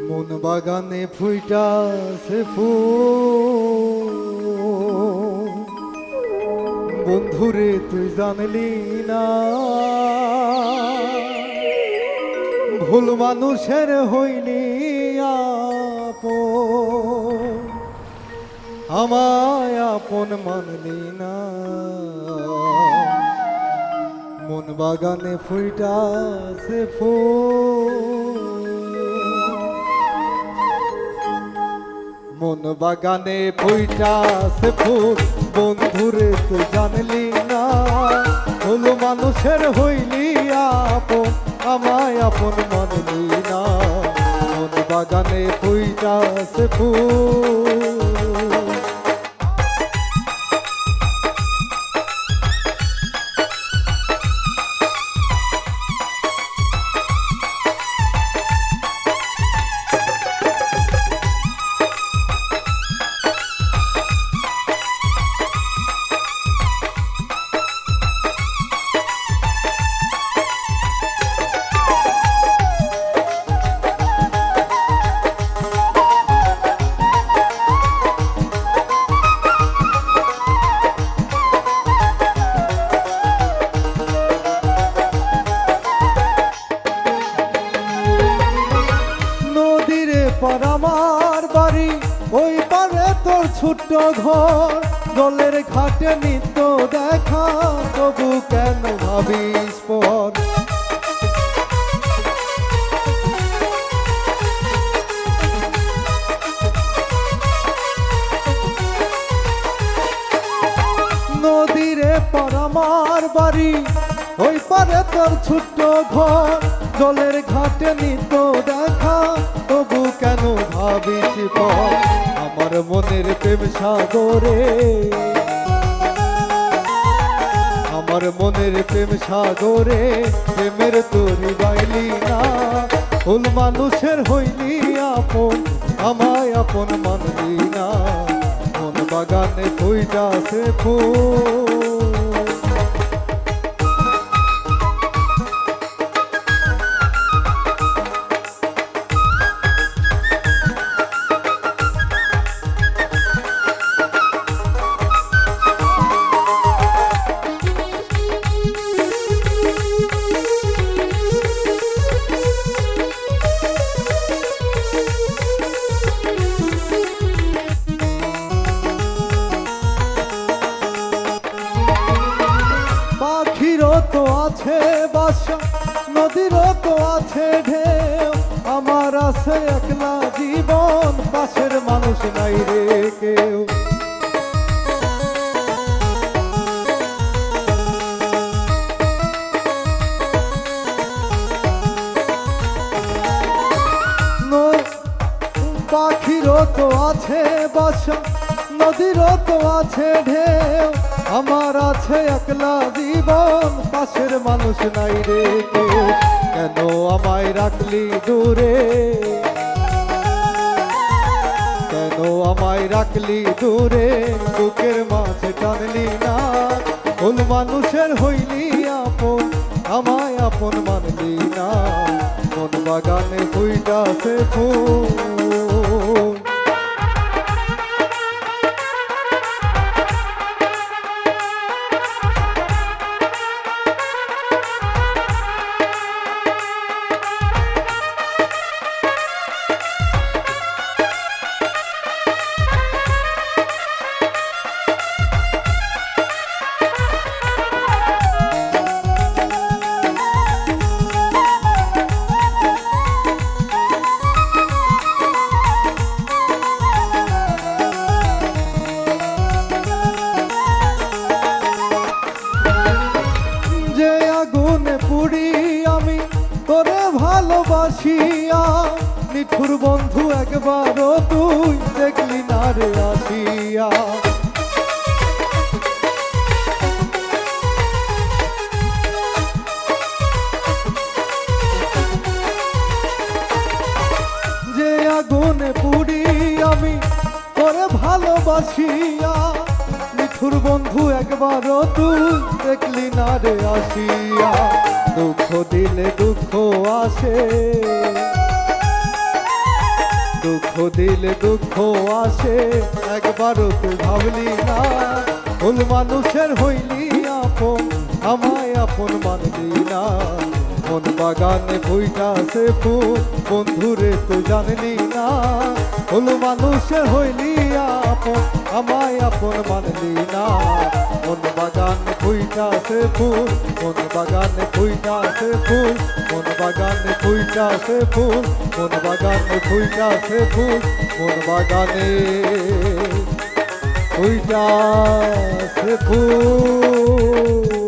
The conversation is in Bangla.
মন বাগানে ফুইটাছে ফুল, বন্ধুরে তুই জানলি না, ভুল মানুষের হইলি আপন, আমায় আপন মানলি না। মন বাগানে ফুইটাছে ফুল, মন বাগানে ফুইটাছে ফুল, বন্ধুরে তুই জানলি না, ভুল মানুষের হইলি আপন, আমায় আপন মানলি না। মন বাগানে ফুইটাছে ফুল। আমার বাড়ি ওই পারে তোর ছোট্ট ঘর, জলের ঘাটে নিত্য দেখা, তবু কেন ভাবিস পর। নদীরে পর আমার বাড়ি ওই পারে তোর ছোট্ট ঘর, জলের ঘাটে নিত্য দেখা, তবু কেন ভাবিস পর। আমার মনের প্রেম সাগরে, আমার মনের প্রেম সাগরে, প্রেমের তরি বাইলি না, ভুল মানুষের হইলি আপন, আমায় আপন মানলি না। মন বাগানে ফুইটাছে ফুল। তো আছে বাসা, নদীরও তো আছে ঢেউ, আমার আছে একলা জীবন, পাশের মানুষ নাই রে কেউ। পাখিরও তো আছে বাসা, নদীরও তো আছে ঢেউ, আমার আছে একলা জীবন, পাশের মানুষ নাই রে কেউ। কেন আমায় রাখলি দূরে, কেন আমায় রাখলি দূরে, বুকের মাঝে টানলি না, ভুল মানুষের হইলি আপন, আমায় আপন মানলি না। মন বাগানে ফুইটাছে ফুল। পুরি আমি তোরে ভালোবাসিয়া, নিঠুর বন্ধু একবারও তুই দেখলি না রে আসিয়া। যে আগুনে পুরি আমি তোরে ভালোবাসিয়া, নিঠুর বন্ধু একবারও তুই দেখলি না রে আসিয়া। দুঃখ দিলে দুঃখ আসে, দিলে দুঃখ আসে একবারও তুই ভাবলি না ভুল মানুষের হইলি আপন আমায় আপন মানলি না মন বাগানে ফুইটাছে ফুল বন্ধুরে তুই জানলি না ভুল মানুষের হইলি আপন আমায় আপন মানলি না মন বাগানে ফুইটাছে ফুল মন বাগানে ফুইটাছে ফুল মন বাগানে ফুইটাছে ফুল মন বাগানে ফুইটাছে ফুল মন বাগানে ফুইটাছে ফুল